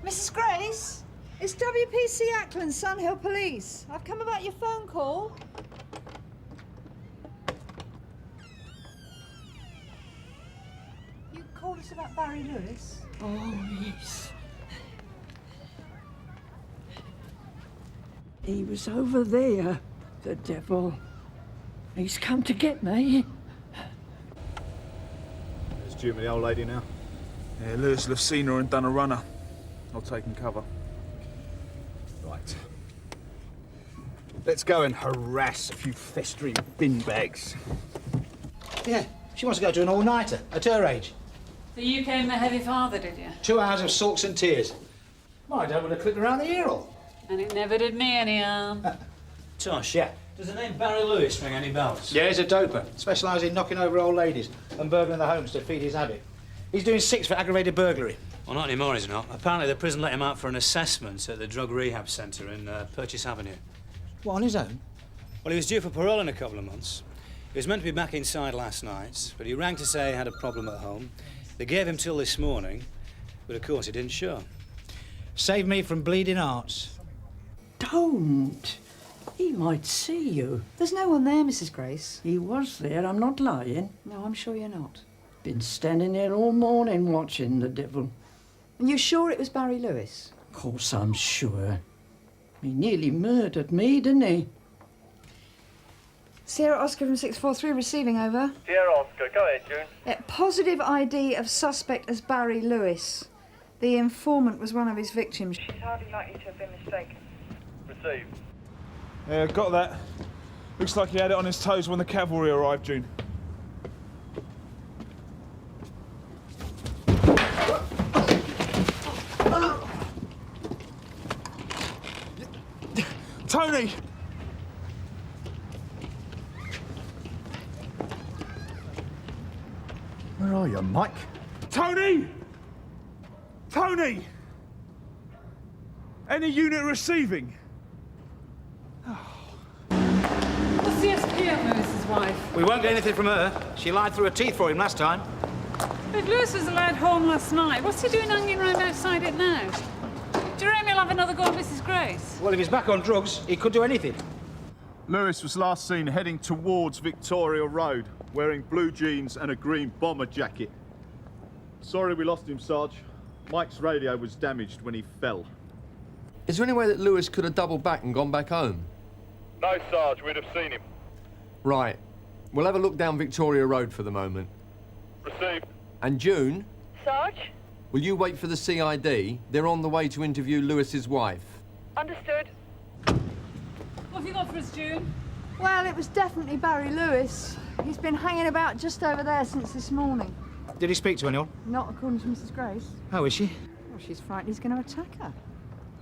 Mrs. Grace? It's W.P.C. Ackland, Sandhill Police. I've come about your phone call. You called us about Barry Lewis? Oh, yes. He was over there, the devil. He's come to get me. There's Jim and the old lady now. Yeah, Lewis will have seen her and done a runner. I'll take him cover. Right. Let's go and harass a few festering bin bags. Yeah, she wants to go to an all-nighter at her age. So you came the heavy father, did you? 2 hours of sulks and tears. My dad would have clipped around the ear hole. And it never did me any harm. Tosh, yeah. Does the name Barry Lewis ring any bells? Yeah, he's a doper. Specialises in knocking over old ladies and burgling the homes to feed his habit. He's doing 6 for aggravated burglary. Well, not anymore, he's not. Apparently the prison let him out for an assessment at the drug rehab centre in Purchase Avenue. What, on his own? Well, he was due for parole in a couple of months. He was meant to be back inside last night, but he rang to say he had a problem at home. They gave him till this morning, but of course he didn't show. Save me from bleeding hearts. Don't. He might see you. There's no one there, Mrs. Grace. He was there, I'm not lying. No, I'm sure you're not. Been standing there all morning watching the devil. And you're sure it was Barry Lewis? Of course I'm sure. He nearly murdered me, didn't he? Sierra Oscar from 643 receiving, over. Sierra Oscar, go ahead, June. Positive ID of suspect as Barry Lewis. The informant was one of his victims. She's hardly likely to have been mistaken. Received. Yeah, got that. Looks like he had it on his toes when the cavalry arrived, June. Tony! Where are you, Mike? Tony! Tony! Any unit receiving? What's the escapee of Lewis's wife? We won't get anything from her. She lied through her teeth for him last time. If Lewis was allowed home last night, what's he doing hanging around outside it now? Do you reckon he'll have another go at Mrs. Grace? Well, if he's back on drugs, he could do anything. Lewis was last seen heading towards Victoria Road, wearing blue jeans and a green bomber jacket. Sorry we lost him, Sarge. Mike's radio was damaged when he fell. Is there any way that Lewis could have doubled back and gone back home? No, Sarge, we'd have seen him. Right. We'll have a look down Victoria Road for the moment. Received. And June, Sarge? will you wait for the CID? They're on the way to interview Lewis's wife. Understood. What have you got for us, June? Well, it was definitely Barry Lewis. He's been hanging about just over there since this morning. Did he speak to anyone? Not according to Mrs. Grace. How is she? Well, she's frightened he's going to attack her.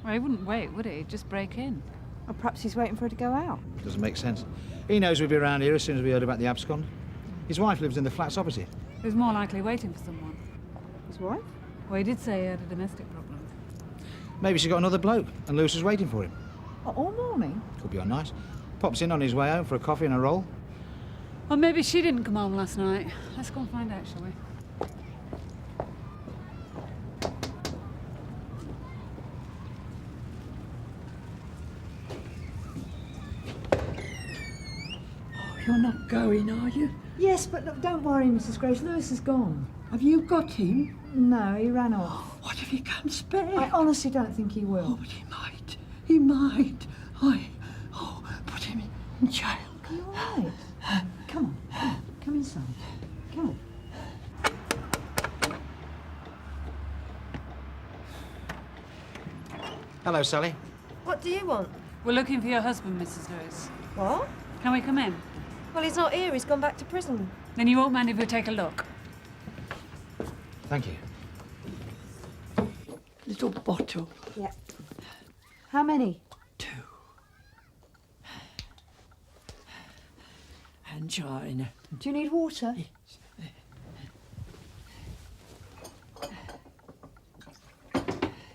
Well, he wouldn't wait, would he? Just break in. Or perhaps he's waiting for her to go out. Doesn't make sense. He knows we'd be around here as soon as we heard about the abscond. His wife lives in the flats opposite. He was more likely waiting for someone. His wife? Well, he did say he had a domestic problem. Maybe she got another bloke and Lewis was waiting for him. All morning? Could be on nice. Pops in on his way home for a coffee and a roll. Or maybe she didn't come home last night. Let's go and find out, shall we? You're not going, are you? Yes, but look, don't worry, Mrs. Grace. Lewis is gone. Have you got him? No, he ran off. What if he comes back? I honestly don't think he will. Oh, but he might. He might. Put him in jail. Are you all right? Come on. Come inside. Come on. Hello, Sally. What do you want? We're looking for your husband, Mrs. Lewis. What? Can we come in? Well, he's not here. He's gone back to prison. Then you won't mind if we take a look. Thank you. Little bottle. Yeah. How many? 2. Angina. Do you need water?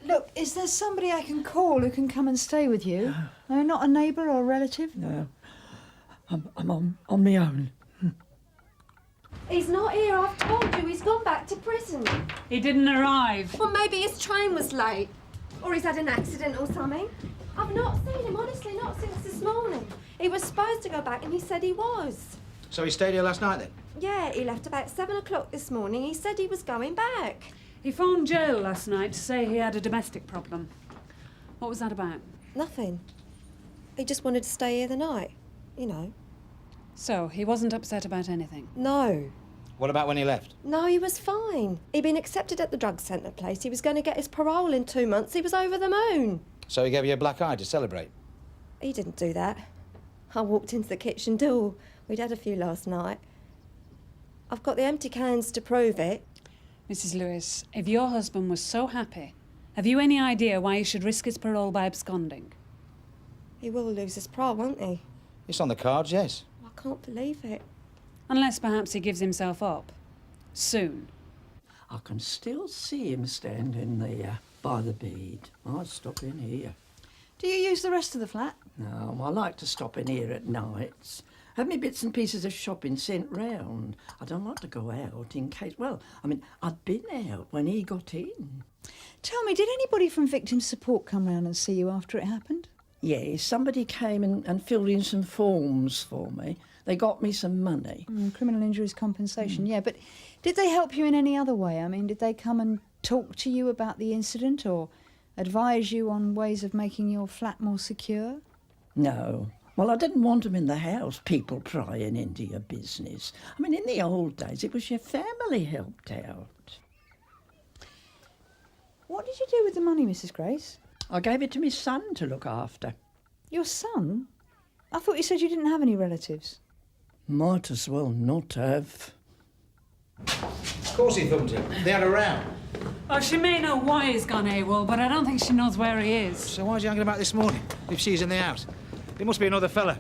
Look, is there somebody I can call who can come and stay with you? No, not a neighbour or a relative? No. I'm on my own. He's not here. I've told you. He's gone back to prison. He didn't arrive. Well, maybe his train was late. Or he's had an accident or something. I've not seen him, honestly, not since this morning. He was supposed to go back and he said he was. So he stayed here last night then? Yeah, he left about 7 o'clock this morning. He said he was going back. He phoned jail last night to say he had a domestic problem. What was that about? Nothing. He just wanted to stay here the night, you know. So, he wasn't upset about anything? No. What about when he left? No, he was fine. He'd been accepted at the drug centre place. He was going to get his parole in 2 months. He was over the moon. So he gave you a black eye to celebrate? He didn't do that. I walked into the kitchen door. We'd had a few last night. I've got the empty cans to prove it. Mrs. Lewis, if your husband was so happy, have you any idea why he should risk his parole by absconding? He will lose his parole, won't he? It's on the cards, yes. I can't believe it. Unless perhaps he gives himself up. Soon. I can still see him standing there by the bead. I'll stop in here. Do you use the rest of the flat? No, I like to stop in here at nights. Have me bits and pieces of shopping sent round. I don't like to go out in case... Well, I mean, I'd been out when he got in. Tell me, did anybody from victim support come round and see you after it happened? Yes, somebody came and filled in some forms for me. They got me some money. Criminal injuries compensation, yeah. But did they help you in any other way? I mean, did they come and talk to you about the incident or advise you on ways of making your flat more secure? No. Well, I didn't want them in the house, people prying into your business. I mean, in the old days, it was your family helped out. What did you do with the money, Mrs. Grace? I gave it to my son to look after. Your son? I thought you said you didn't have any relatives. Might as well not have. Of course he thumped him. They had a row. Oh, she may know why he's gone AWOL, but I don't think she knows where he is. So why is he hanging about this morning, if she's in the house? It must be another fella.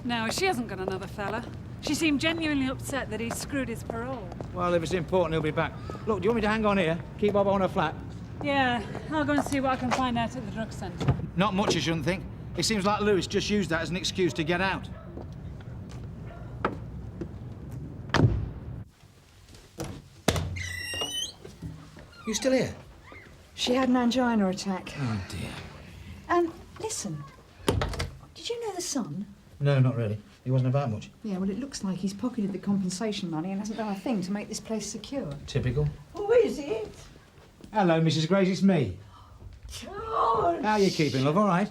No, she hasn't got another fella. She seemed genuinely upset that he screwed his parole. Well, if it's important, he'll be back. Look, do you want me to hang on here? Keep Bob on her flat? Yeah, I'll go and see what I can find out at the drug centre. Not much, I shouldn't think. It seems like Lewis just used that as an excuse to get out. You still here? She had an angina attack. Oh, dear. Listen, did you know the son? No, not really. He wasn't about much. Yeah, well, it looks like he's pocketed the compensation money and hasn't done a thing to make this place secure. Typical. Who is it? Hello, Mrs. Grace, it's me. George! How are you keeping, love? All right?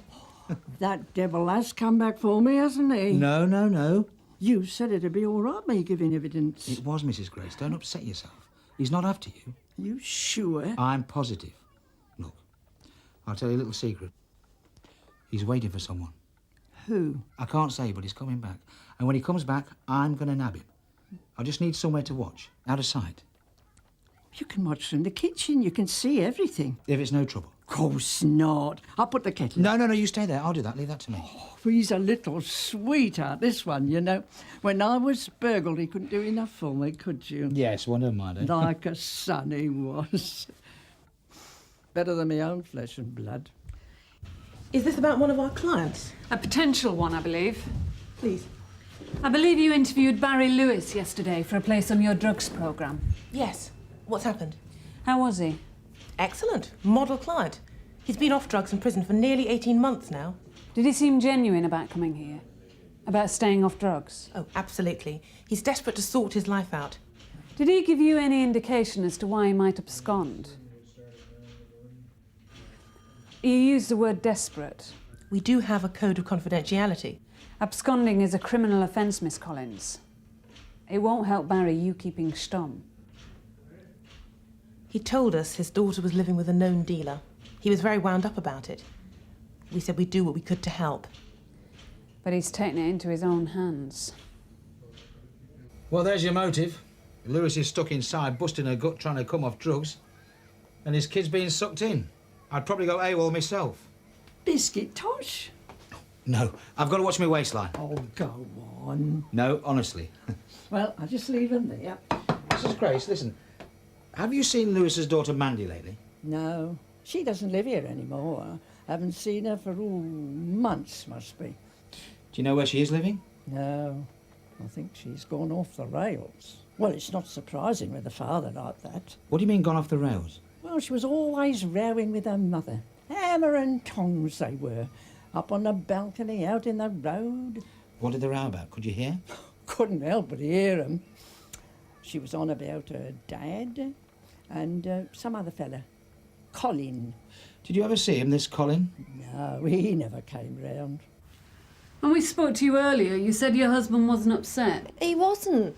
That devil has come back for me, hasn't he? No, no, no. You said it'd be all right, me giving evidence. It was, Mrs. Grace. Don't upset yourself. He's not after you. You sure? I'm positive. Look, I'll tell you a little secret. He's waiting for someone. Who? I can't say, but he's coming back. And when he comes back, I'm going to nab him. I just need somewhere to watch, out of sight. You can watch from the kitchen. You can see everything. If it's no trouble. Of course not. I'll put the kettle. No, you stay there. I'll do that. Leave that to me. Oh, he's a little sweetheart, this one, you know. When I was burgled, he couldn't do enough for me, could you? Yes, well, never mind. Like a son he was. Better than my own flesh and blood. Is this about one of our clients? A potential one, I believe. Please. I believe you interviewed Barry Lewis yesterday for a place on your drugs programme. Yes. What's happened? How was he? Excellent. Model client. He's been off drugs in prison for nearly 18 months now. Did he seem genuine about coming here? About staying off drugs? Oh, absolutely. He's desperate to sort his life out. Did he give you any indication as to why he might abscond? You used the word desperate. We do have a code of confidentiality. Absconding is a criminal offence, Miss Collins. It won't help Barry you keeping stum. He told us his daughter was living with a known dealer. He was very wound up about it. We said we'd do what we could to help. But he's taken it into his own hands. Well, there's your motive. Lewis is stuck inside, busting her gut, trying to come off drugs. And his kid's being sucked in. I'd probably go AWOL myself. Biscuit tosh? No, I've got to watch my waistline. Oh, go on. No, honestly. Well, I'll just leave him there. Mrs. Grace, listen. Have you seen Lewis's daughter Mandy lately? No, she doesn't live here anymore. I haven't seen her for months, must be. Do you know where she is living? No, I think she's gone off the rails. Well, it's not surprising with a father like that. What do you mean gone off the rails? Well, she was always rowing with her mother. hammer and tongs they were, up on the balcony, out in the road. What did they row about? Could you hear? Couldn't help but hear 'em. She was on about her dad and some other fella, Colin. Did you ever see him, this Colin? No, he never came round. When we spoke to you earlier, you said your husband wasn't upset. He wasn't.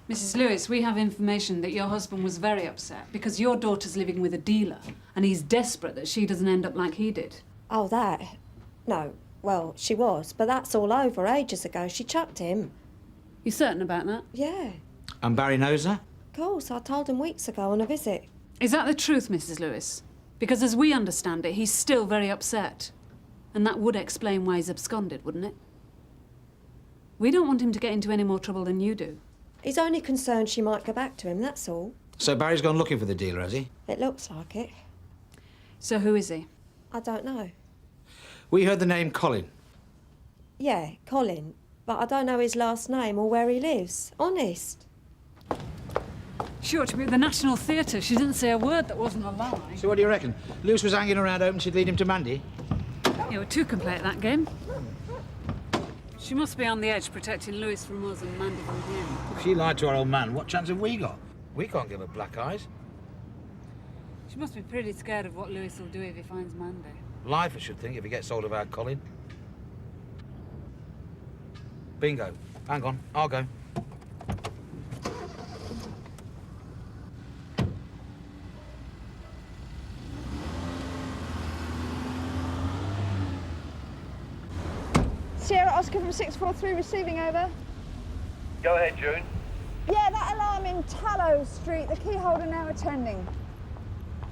Mrs. Lewis, we have information that your husband was very upset because your daughter's living with a dealer and he's desperate that she doesn't end up like he did. Oh, that? No. Well, she was, but that's all over ages ago. She chucked him. You certain about that? Yeah. And Barry knows that? Of course, I told him weeks ago on a visit. Is that the truth, Mrs. Lewis? Because as we understand it, he's still very upset. And that would explain why he's absconded, wouldn't it? We don't want him to get into any more trouble than you do. He's only concerned she might go back to him, that's all. So Barry's gone looking for the dealer, has he? It looks like it. So who is he? I don't know. We heard the name Colin. Yeah, Colin. But I don't know his last name or where he lives. Honest. She ought to be at the National Theatre. She didn't say a word that wasn't a lie. So what do you reckon? Lewis was hanging around hoping she'd lead him to Mandy? Yeah, well, two can play at that game. She must be on the edge, protecting Lewis from us and Mandy from him. If she lied to our old man, what chance have we got? We can't give her black eyes. She must be pretty scared of what Lewis will do if he finds Mandy. Life, I should think, if he gets hold of our Colin. Bingo. Hang on, I'll go. Sierra Oscar from 643 receiving, over. Go ahead, June. Yeah, that alarm in Tallow Street, the key holder now attending.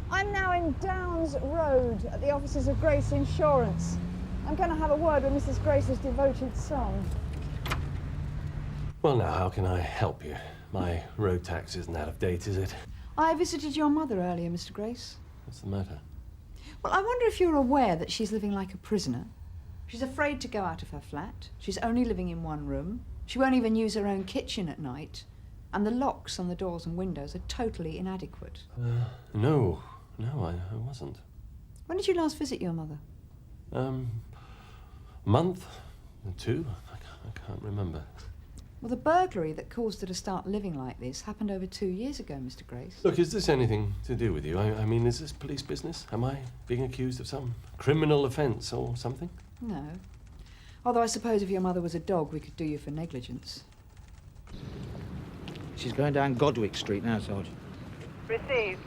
I'm now in Downs Road at the offices of Grace Insurance. I'm going to have a word with Mrs. Grace's devoted son. Well, now, how can I help you? My road tax isn't out of date, is it? I visited your mother earlier, Mr. Grace. What's the matter? Well, I wonder if you're aware that she's living like a prisoner. She's afraid to go out of her flat. She's only living in one room. She won't even use her own kitchen at night. And the locks on the doors and windows are totally inadequate. No, I wasn't. When did you last visit your mother? A month? 2? I can't remember. Well, the burglary that caused her to start living like this happened over 2 years ago, Mr. Grace. Look, is this anything to do with you? I mean, is this police business? Am I being accused of some criminal offence or something? No. Although I suppose if your mother was a dog, we could do you for negligence. She's going down Godwick Street now, Sarge. Received.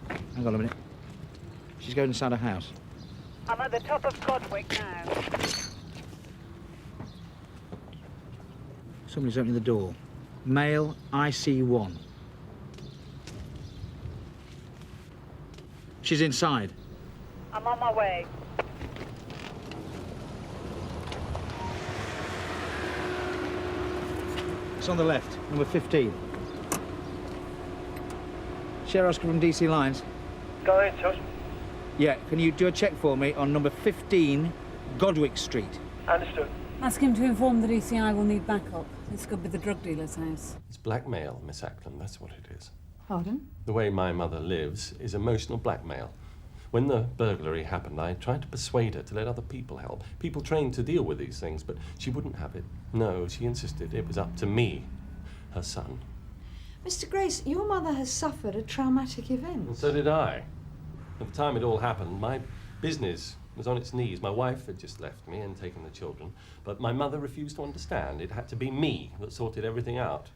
Hang on a minute. She's going inside a house. I'm at the top of Godwick now. Somebody's opening the door. Male IC1. She's inside. I'm on my way. It's on the left, number 15. Share Oscar from DC Lines. Go ahead, Tush. Yeah, can you do a check for me on number 15, Godwick Street? Understood. Ask him to inform the DCI we'll need backup. This could be the drug dealer's house. It's blackmail, Miss Ackland, that's what it is. Pardon? The way my mother lives is emotional blackmail. When the burglary happened, I tried to persuade her to let other people help. People trained to deal with these things, but she wouldn't have it. No, she insisted it was up to me, her son. Mr. Grace, your mother has suffered a traumatic event. And so did I. At the time it all happened, my business was on its knees. My wife had just left me and taken the children, but my mother refused to understand. It had to be me that sorted everything out.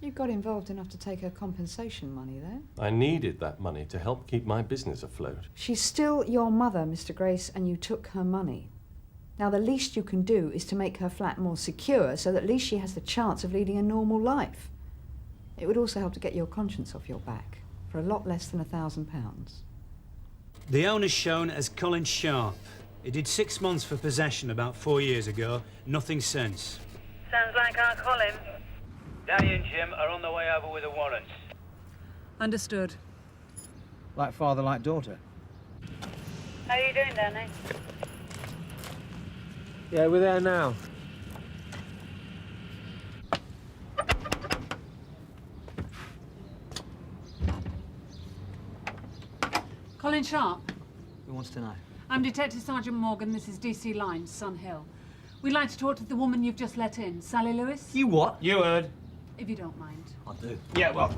You got involved enough to take her compensation money there. I needed that money to help keep my business afloat. She's still your mother, Mr. Grace, and you took her money. Now, the least you can do is to make her flat more secure so that at least she has the chance of leading a normal life. It would also help to get your conscience off your back for a lot less than £1,000. The owner's shown as Colin Sharp. He did 6 months for possession about 4 years ago. Nothing since. Sounds like our Colin. Danny and Jim are on the way over with a warrant. Understood. Like father, like daughter. How are you doing, Danny? Yeah, we're there now. Colin Sharp. Who wants to know? I'm Detective Sergeant Morgan. This is DC Line, Sun Hill. We'd like to talk to the woman you've just let in, Sally Lewis. You what? You heard. If you don't mind. I do. Yeah, well.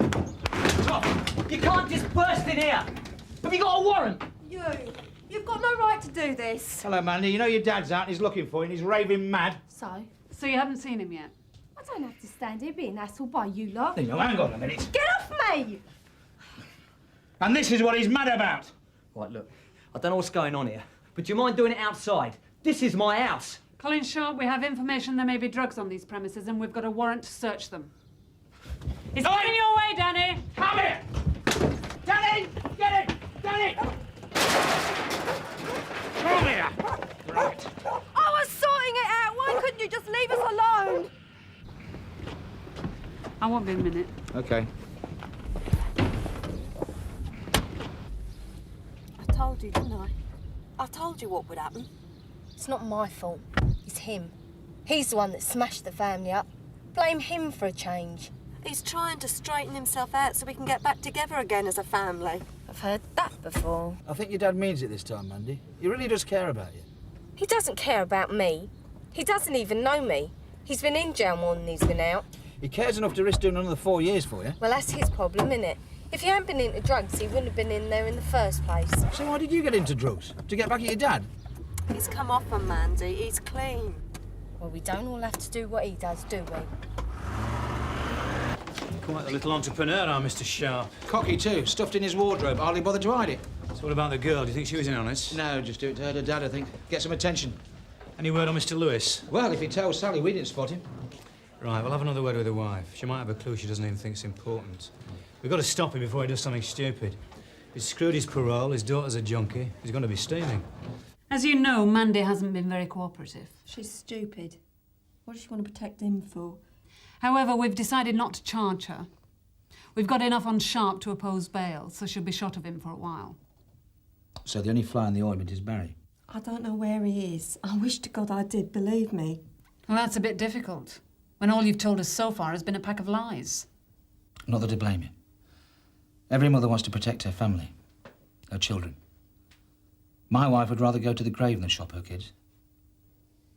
You can't just burst in here! Have you got a warrant? You've got no right to do this. Hello, Mandy. You know your dad's out and he's looking for you and he's raving mad. So you haven't seen him yet? I don't have to stand here being hassled by you lot. No, hang on a minute. Get off me! And this is what he's mad about. Right, look, I don't know what's going on here, but do you mind doing it outside? This is my house. Colin Sharp, we have information there may be drugs on these premises and we've got a warrant to search them. It's coming your way, Danny! Come here! Danny! Get it! Danny! Come here! Right. I was sorting it out. Why couldn't you just leave us alone? I won't be a minute. Okay. I told you, didn't I? I told you what would happen. It's not my fault. It's him. He's the one that smashed the family up. Blame him for a change. He's trying to straighten himself out so we can get back together again as a family. I've heard that before. I think your dad means it this time, Mandy. He really does care about you. He doesn't care about me. He doesn't even know me. He's been in jail more than he's been out. He cares enough to risk doing another 4 years for you. Well, that's his problem, innit? If he hadn't been into drugs, he wouldn't have been in there in the first place. So why did you get into drugs? To get back at your dad? He's come off on Mandy. He's clean. Well, we don't all have to do what he does, do we? Quite a little entrepreneur, our Mr. Sharp. Cocky too, stuffed in his wardrobe, hardly bothered to hide it. So what about the girl? Do you think she was in on it? No, just do it to her dad, I think. Get some attention. Any word on Mr. Lewis? Well, if he tells Sally we didn't spot him. Right, we'll have another word with the wife. She might have a clue she doesn't even think it's important. We've got to stop him before he does something stupid. He's screwed his parole, his daughter's a junkie. He's going to be stealing. As you know, Mandy hasn't been very cooperative. She's stupid. What does she want to protect him for? However, we've decided not to charge her. We've got enough on Sharp to oppose bail, so she'll be shot of him for a while. So the only fly in the ointment is Barry? I don't know where he is. I wish to God I did, believe me. Well, that's a bit difficult, when all you've told us so far has been a pack of lies. Not that I blame you. Every mother wants to protect her family, her children. My wife would rather go to the grave than shop her kids.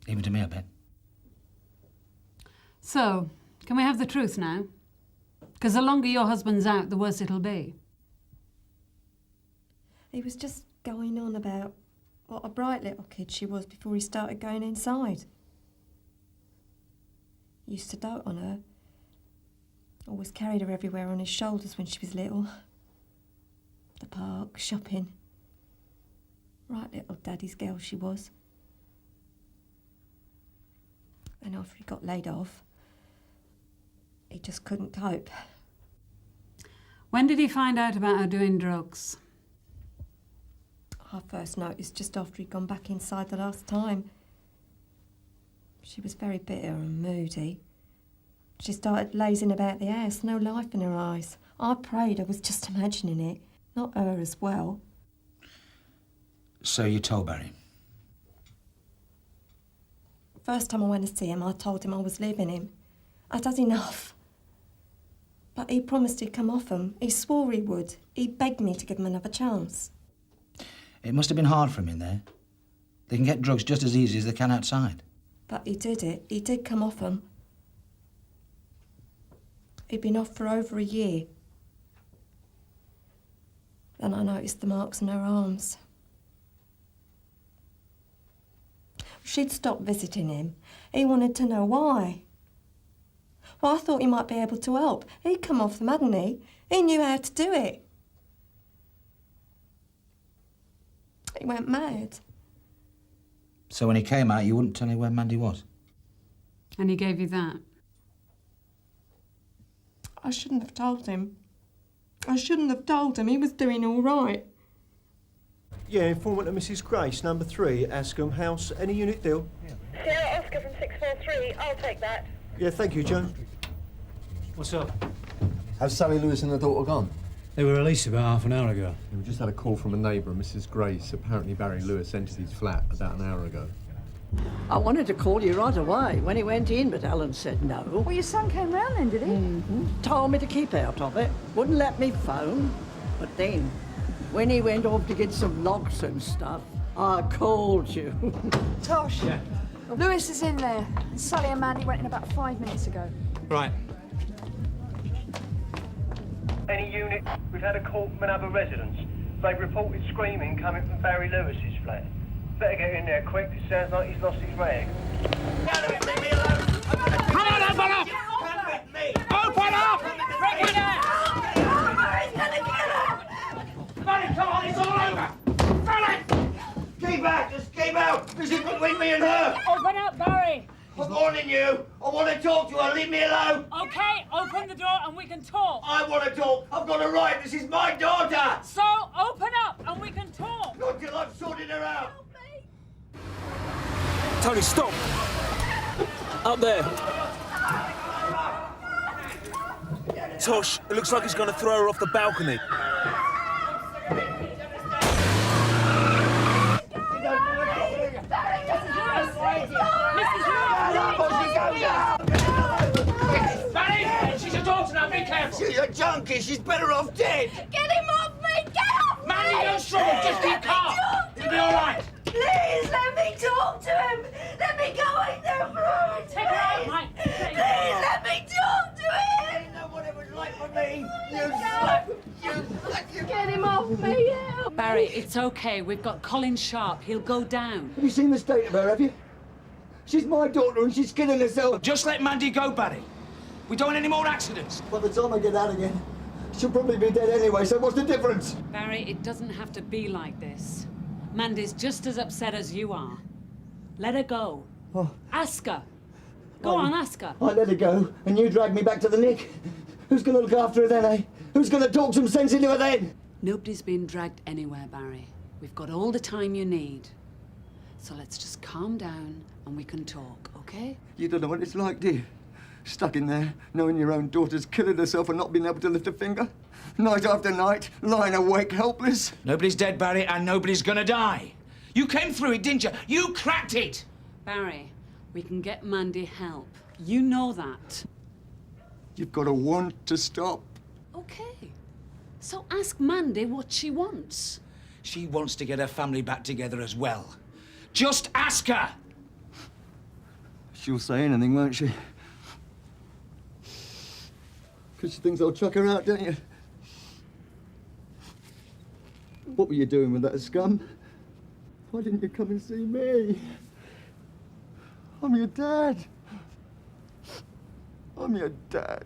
Even to me, I bet. So, can we have the truth now? Because the longer your husband's out, the worse it'll be. He was just going on about what a bright little kid she was before he started going inside. He used to dote on her. Always carried her everywhere on his shoulders when she was little. The park, shopping. Right little daddy's girl she was. And after he got laid off, he just couldn't cope. When did he find out about her doing drugs? I first noticed just after he'd gone back inside the last time. She was very bitter and moody. She started lazing about the house, no life in her eyes. I prayed I was just imagining it, not her as well. So you told Barry? First time I went to see him, I told him I was leaving him. I'd had enough. But he promised he'd come off him. He swore he would. He begged me to give him another chance. It must have been hard for him in there. They can get drugs just as easy as they can outside. But he did it. He did come off him. He'd been off for over a year. Then I noticed the marks on her arms. She'd stopped visiting him. He wanted to know why. Well, I thought he might be able to help. He'd come off them, hadn't he? He knew how to do it. He went mad. So when he came out, you wouldn't tell me where Mandy was? And he gave you that? I shouldn't have told him. I shouldn't have told him. He was doing all right. Yeah, informant of Mrs. Grace, number 3, Ascombe House. Any unit deal? Sierra Oscar from 643. I'll take that. Yeah, thank you, Joe. What's up? Have Sally Lewis and her daughter gone? They were released about half an hour ago. We just had a call from a neighbour, Mrs. Grace. Apparently Barry Lewis entered his flat about an hour ago. I wanted to call you right away when he went in, but Helen said no. Well, your son came round then, did he? Told me to keep out of it. Wouldn't let me phone. But then When he went off to get some logs and stuff, I called you. Tosh, Lewis is in there. Sally and Mandy went in about 5 minutes ago. Right. Any unit, we've had a call from another residence. They've reported screaming coming from Barry Lewis's flat. Better get in there quick, it sounds like he's lost his rag. Come on, open up! Come with me! Open up! Bring it out! He's gonna kill him! Barry, come on, it's all over! Barry! Keep out, just keep out! This is between me and her! Open up, Barry! I'm warning you! I want to talk to her, leave me alone! Okay, open the door and we can talk. I want to talk! I've got a right, this is my daughter! So, open up and we can talk! Not till I've sorted her out! Tony, stop! Up there. Tosh, it looks like he's going to throw her off the balcony. Barry, she's a daughter now, be careful! She's a junkie, she's better off dead! Get him off me! Get off me! Mandy, don't struggle, just keep calm! It'll be all right! Please let me talk to him! Let me go in there for a Take her out, Mike! Please let me talk to him! You know what it was like for me! You Get him off me! Help! Barry, it's okay. We've got Colin Sharp. He'll go down. Have you seen the state of her, have you? She's my daughter and she's killing herself. Just let Mandy go, Barry. We don't want any more accidents. By the time I get out again, she'll probably be dead anyway, so what's the difference? Barry, it doesn't have to be like this. Mandy's just as upset as you are. Let her go. Oh. Ask her. Go on, ask her. I let her go, and you drag me back to the Nick. Who's going to look after her then, eh? Who's going to talk some sense into her then? Nobody's been dragged anywhere, Barry. We've got all the time you need. So let's just calm down and we can talk, okay? You don't know what it's like, do you? Stuck in there, knowing your own daughter's killing herself and not being able to lift a finger. Night after night, lying awake, helpless. Nobody's dead, Barry, and nobody's gonna die. You came through it, didn't you? You cracked it! Barry, we can get Mandy help. You know that. You've got to want to stop. Okay. So ask Mandy what she wants. She wants to get her family back together as well. Just ask her! She'll say anything, won't she? Because she thinks I'll chuck her out, don't you? What were you doing with that scum? Why didn't you come and see me? I'm your dad. I'm your dad.